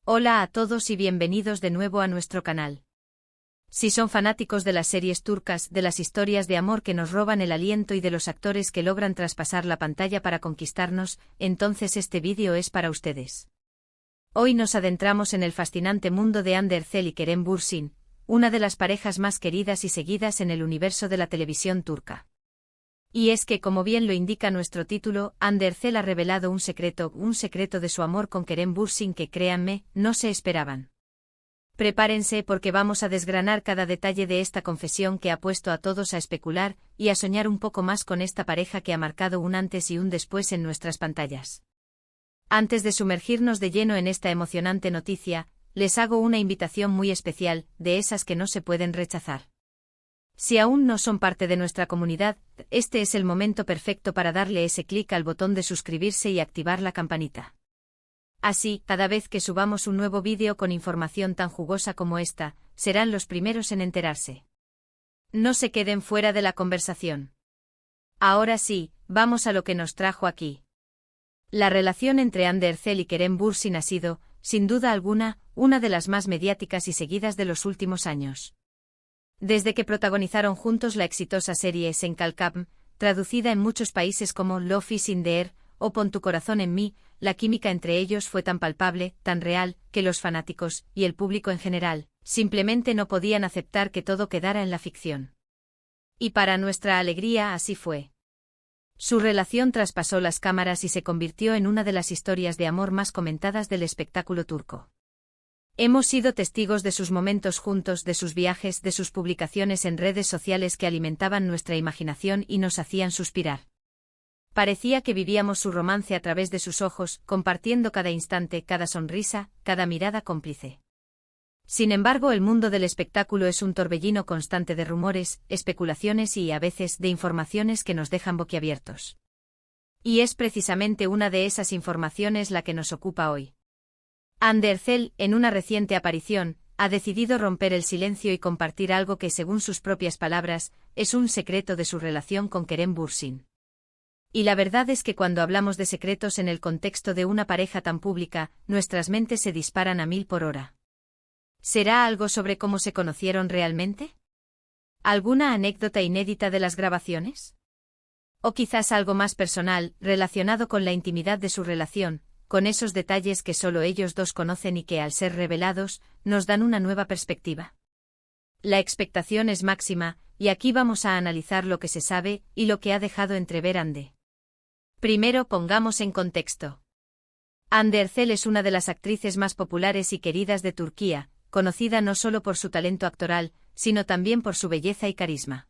Hola a todos y bienvenidos de nuevo a nuestro canal. Si son fanáticos de las series turcas, de las historias de amor que nos roban el aliento y de los actores que logran traspasar la pantalla para conquistarnos, entonces este vídeo es para ustedes. Hoy nos adentramos en el fascinante mundo de Hande Erçel y Kerem Bürsin, una de las parejas más queridas y seguidas en el universo de la televisión turca. Y es que, como bien lo indica nuestro título, Hande Erçel ha revelado un secreto de su amor con Kerem Bürsin que, créanme, no se esperaban. Prepárense porque vamos a desgranar cada detalle de esta confesión que ha puesto a todos a especular y a soñar un poco más con esta pareja que ha marcado un antes y un después en nuestras pantallas. Antes de sumergirnos de lleno en esta emocionante noticia, les hago una invitación muy especial, de esas que no se pueden rechazar. Si aún no son parte de nuestra comunidad, este es el momento perfecto para darle ese clic al botón de suscribirse y activar la campanita. Así, cada vez que subamos un nuevo vídeo con información tan jugosa como esta, serán los primeros en enterarse. No se queden fuera de la conversación. Ahora sí, vamos a lo que nos trajo aquí. La relación entre Hande Erçel y Kerem Bürsin ha sido, sin duda alguna, una de las más mediáticas y seguidas de los últimos años. Desde que protagonizaron juntos la exitosa serie Sen Kalkam, traducida en muchos países como Love is in the air o Pon tu corazón en mí, la química entre ellos fue tan palpable, tan real, que los fanáticos, y el público en general, simplemente no podían aceptar que todo quedara en la ficción. Y para nuestra alegría así fue. Su relación traspasó las cámaras y se convirtió en una de las historias de amor más comentadas del espectáculo turco. Hemos sido testigos de sus momentos juntos, de sus viajes, de sus publicaciones en redes sociales que alimentaban nuestra imaginación y nos hacían suspirar. Parecía que vivíamos su romance a través de sus ojos, compartiendo cada instante, cada sonrisa, cada mirada cómplice. Sin embargo, el mundo del espectáculo es un torbellino constante de rumores, especulaciones y, a veces, de informaciones que nos dejan boquiabiertos. Y es precisamente una de esas informaciones la que nos ocupa hoy. Hande Erçel, en una reciente aparición, ha decidido romper el silencio y compartir algo que, según sus propias palabras, es un secreto de su relación con Kerem Bürsin. Y la verdad es que cuando hablamos de secretos en el contexto de una pareja tan pública, nuestras mentes se disparan a 1000 por hora. ¿Será algo sobre cómo se conocieron realmente? ¿Alguna anécdota inédita de las grabaciones? ¿O quizás algo más personal, relacionado con la intimidad de su relación, con esos detalles que solo ellos dos conocen y que, al ser revelados, nos dan una nueva perspectiva? La expectación es máxima, y aquí vamos a analizar lo que se sabe y lo que ha dejado entrever Hande. Primero pongamos en contexto. Hande Erçel es una de las actrices más populares y queridas de Turquía, conocida no solo por su talento actoral, sino también por su belleza y carisma.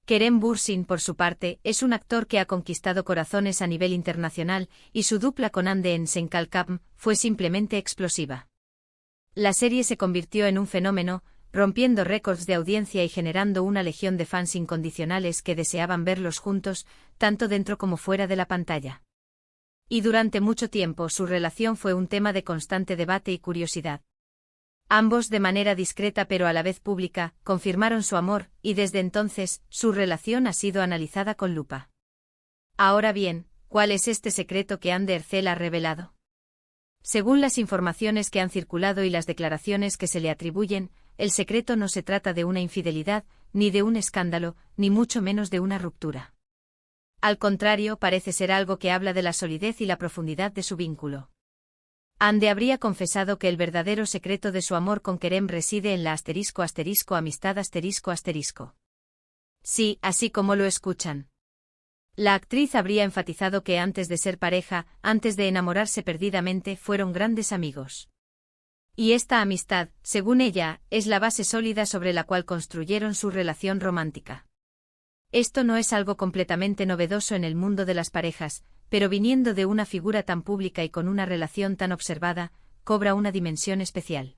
Kerem Bürsin, por su parte, es un actor que ha conquistado corazones a nivel internacional, y su dupla con Hande en Sen Kalkam fue simplemente explosiva. La serie se convirtió en un fenómeno, rompiendo récords de audiencia y generando una legión de fans incondicionales que deseaban verlos juntos, tanto dentro como fuera de la pantalla. Y durante mucho tiempo su relación fue un tema de constante debate y curiosidad. Ambos, de manera discreta pero a la vez pública, confirmaron su amor, y desde entonces, su relación ha sido analizada con lupa. Ahora bien, ¿cuál es este secreto que Hande Erçel ha revelado? Según las informaciones que han circulado y las declaraciones que se le atribuyen, el secreto no se trata de una infidelidad, ni de un escándalo, ni mucho menos de una ruptura. Al contrario, parece ser algo que habla de la solidez y la profundidad de su vínculo. Hande habría confesado que el verdadero secreto de su amor con Kerem reside en la **amistad**. Sí, así como lo escuchan. La actriz habría enfatizado que antes de ser pareja, antes de enamorarse perdidamente, fueron grandes amigos. Y esta amistad, según ella, es la base sólida sobre la cual construyeron su relación romántica. Esto no es algo completamente novedoso en el mundo de las parejas, pero viniendo de una figura tan pública y con una relación tan observada, cobra una dimensión especial.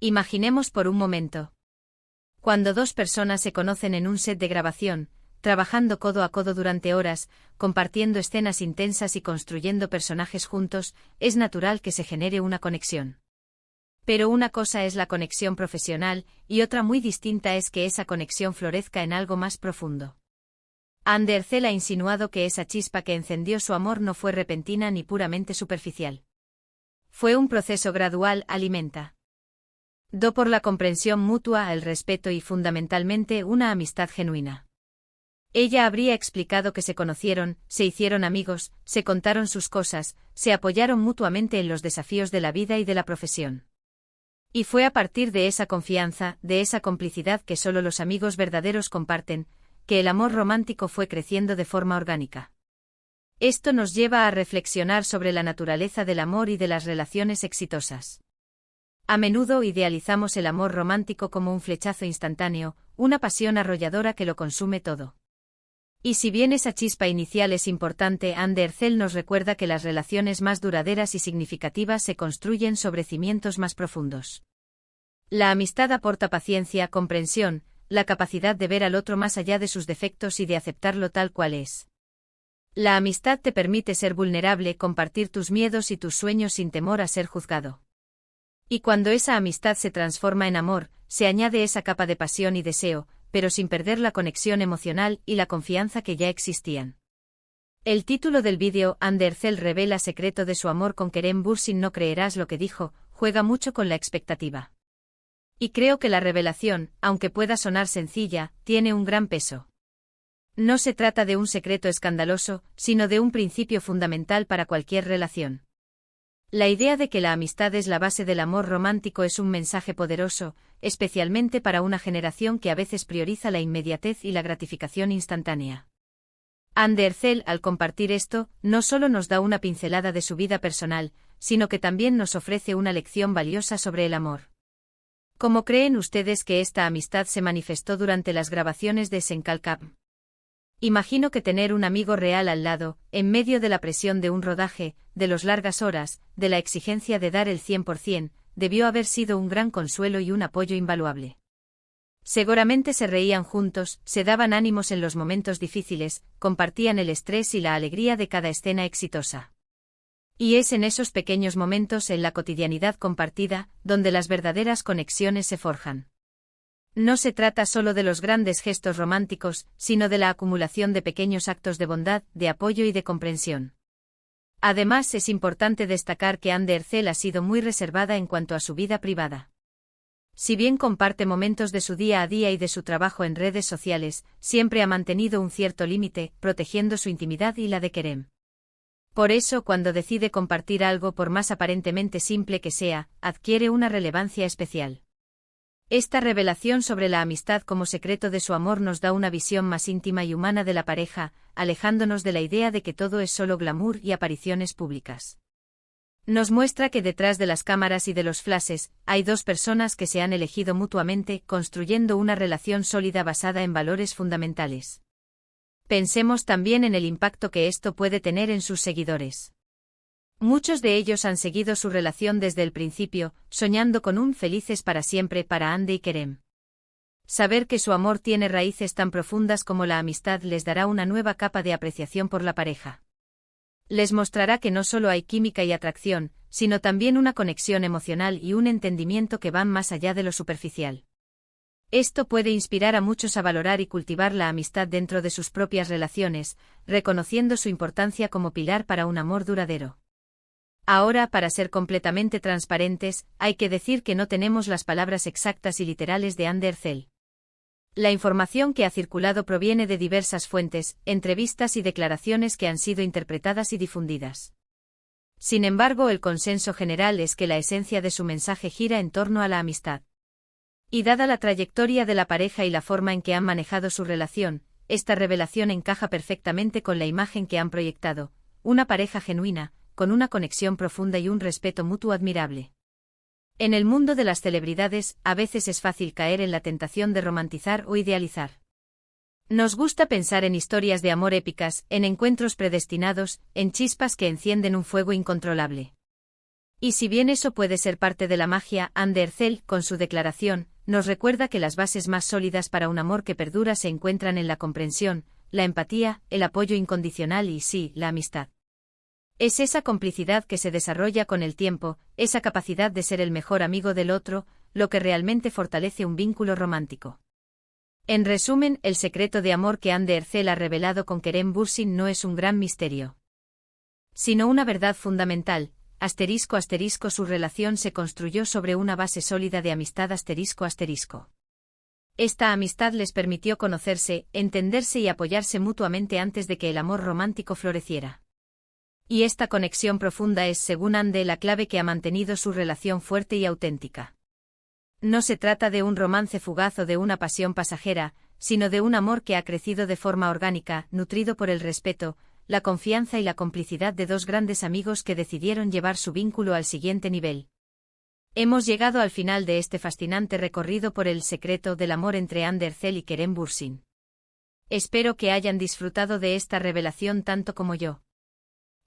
Imaginemos por un momento. Cuando dos personas se conocen en un set de grabación, trabajando codo a codo durante horas, compartiendo escenas intensas y construyendo personajes juntos, es natural que se genere una conexión. Pero una cosa es la conexión profesional, y otra muy distinta es que esa conexión florezca en algo más profundo. Hande Erçel ha insinuado que esa chispa que encendió su amor no fue repentina ni puramente superficial. Fue un proceso gradual, alimenta. Do por la comprensión mutua, el respeto y fundamentalmente una amistad genuina. Ella habría explicado que se conocieron, se hicieron amigos, se contaron sus cosas, se apoyaron mutuamente en los desafíos de la vida y de la profesión. Y fue a partir de esa confianza, de esa complicidad que solo los amigos verdaderos comparten, que el amor romántico fue creciendo de forma orgánica. Esto nos lleva a reflexionar sobre la naturaleza del amor y de las relaciones exitosas. A menudo idealizamos el amor romántico como un flechazo instantáneo, una pasión arrolladora que lo consume todo. Y si bien esa chispa inicial es importante, Anderzel nos recuerda que las relaciones más duraderas y significativas se construyen sobre cimientos más profundos. La amistad aporta paciencia, comprensión, la capacidad de ver al otro más allá de sus defectos y de aceptarlo tal cual es. La amistad te permite ser vulnerable, compartir tus miedos y tus sueños sin temor a ser juzgado. Y cuando esa amistad se transforma en amor, se añade esa capa de pasión y deseo, pero sin perder la conexión emocional y la confianza que ya existían. El título del vídeo, Anderzel revela secreto de su amor con Kerem Bürsin. No creerás lo que dijo, juega mucho con la expectativa. Y creo que la revelación, aunque pueda sonar sencilla, tiene un gran peso. No se trata de un secreto escandaloso, sino de un principio fundamental para cualquier relación. La idea de que la amistad es la base del amor romántico es un mensaje poderoso, especialmente para una generación que a veces prioriza la inmediatez y la gratificación instantánea. Anderzel, al compartir esto, no solo nos da una pincelada de su vida personal, sino que también nos ofrece una lección valiosa sobre el amor. ¿Cómo creen ustedes que esta amistad se manifestó durante las grabaciones de Senkalkap? Imagino que tener un amigo real al lado, en medio de la presión de un rodaje, de las largas horas, de la exigencia de dar el 100%, debió haber sido un gran consuelo y un apoyo invaluable. Seguramente se reían juntos, se daban ánimos en los momentos difíciles, compartían el estrés y la alegría de cada escena exitosa. Y es en esos pequeños momentos, en la cotidianidad compartida, donde las verdaderas conexiones se forjan. No se trata solo de los grandes gestos románticos, sino de la acumulación de pequeños actos de bondad, de apoyo y de comprensión. Además, es importante destacar que Anderzel ha sido muy reservada en cuanto a su vida privada. Si bien comparte momentos de su día a día y de su trabajo en redes sociales, siempre ha mantenido un cierto límite, protegiendo su intimidad y la de Kerem. Por eso, cuando decide compartir algo, por más aparentemente simple que sea, adquiere una relevancia especial. Esta revelación sobre la amistad como secreto de su amor nos da una visión más íntima y humana de la pareja, alejándonos de la idea de que todo es solo glamour y apariciones públicas. Nos muestra que detrás de las cámaras y de los flashes, hay dos personas que se han elegido mutuamente, construyendo una relación sólida basada en valores fundamentales. Pensemos también en el impacto que esto puede tener en sus seguidores. Muchos de ellos han seguido su relación desde el principio, soñando con un felices para siempre para Ande y Kerem. Saber que su amor tiene raíces tan profundas como la amistad les dará una nueva capa de apreciación por la pareja. Les mostrará que no solo hay química y atracción, sino también una conexión emocional y un entendimiento que van más allá de lo superficial. Esto puede inspirar a muchos a valorar y cultivar la amistad dentro de sus propias relaciones, reconociendo su importancia como pilar para un amor duradero. Ahora, para ser completamente transparentes, hay que decir que no tenemos las palabras exactas y literales de Anderzel. La información que ha circulado proviene de diversas fuentes, entrevistas y declaraciones que han sido interpretadas y difundidas. Sin embargo, el consenso general es que la esencia de su mensaje gira en torno a la amistad. Y dada la trayectoria de la pareja y la forma en que han manejado su relación, esta revelación encaja perfectamente con la imagen que han proyectado, una pareja genuina, con una conexión profunda y un respeto mutuo admirable. En el mundo de las celebridades, a veces es fácil caer en la tentación de romantizar o idealizar. Nos gusta pensar en historias de amor épicas, en encuentros predestinados, en chispas que encienden un fuego incontrolable. Y si bien eso puede ser parte de la magia, Anderzel, con su declaración, nos recuerda que las bases más sólidas para un amor que perdura se encuentran en la comprensión, la empatía, el apoyo incondicional y sí, la amistad. Es esa complicidad que se desarrolla con el tiempo, esa capacidad de ser el mejor amigo del otro, lo que realmente fortalece un vínculo romántico. En resumen, el secreto de amor que Anderzel ha revelado con Kerem Bürsin no es un gran misterio, sino una verdad fundamental, ***, su relación se construyó sobre una base sólida de amistad ***. Esta amistad les permitió conocerse, entenderse y apoyarse mutuamente antes de que el amor romántico floreciera. Y esta conexión profunda es, según Ande, la clave que ha mantenido su relación fuerte y auténtica. No se trata de un romance fugaz o de una pasión pasajera, sino de un amor que ha crecido de forma orgánica, nutrido por el respeto, la confianza y la complicidad de dos grandes amigos que decidieron llevar su vínculo al siguiente nivel. Hemos llegado al final de este fascinante recorrido por el secreto del amor entre Ander Zell y Kerem Bürsin. Espero que hayan disfrutado de esta revelación tanto como yo.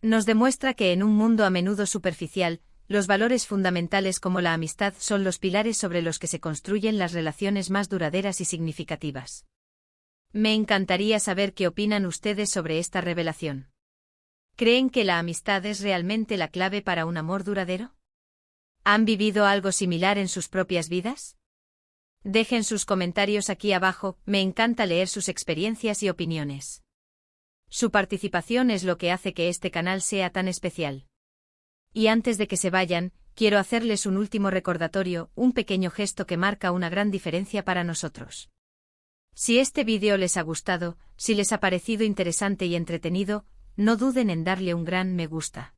Nos demuestra que en un mundo a menudo superficial, los valores fundamentales como la amistad son los pilares sobre los que se construyen las relaciones más duraderas y significativas. Me encantaría saber qué opinan ustedes sobre esta revelación. ¿Creen que la amistad es realmente la clave para un amor duradero? ¿Han vivido algo similar en sus propias vidas? Dejen sus comentarios aquí abajo, me encanta leer sus experiencias y opiniones. Su participación es lo que hace que este canal sea tan especial. Y antes de que se vayan, quiero hacerles un último recordatorio, un pequeño gesto que marca una gran diferencia para nosotros. Si este vídeo les ha gustado, si les ha parecido interesante y entretenido, no duden en darle un gran me gusta.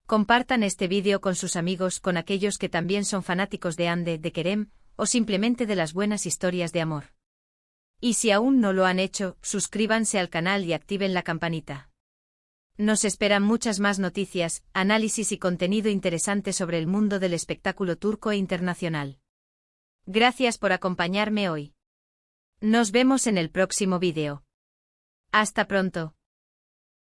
Compartan este vídeo con sus amigos, con aquellos que también son fanáticos de Ande, de Kerem, o simplemente de las buenas historias de amor. Y si aún no lo han hecho, suscríbanse al canal y activen la campanita. Nos esperan muchas más noticias, análisis y contenido interesante sobre el mundo del espectáculo turco e internacional. Gracias por acompañarme hoy. Nos vemos en el próximo vídeo. Hasta pronto.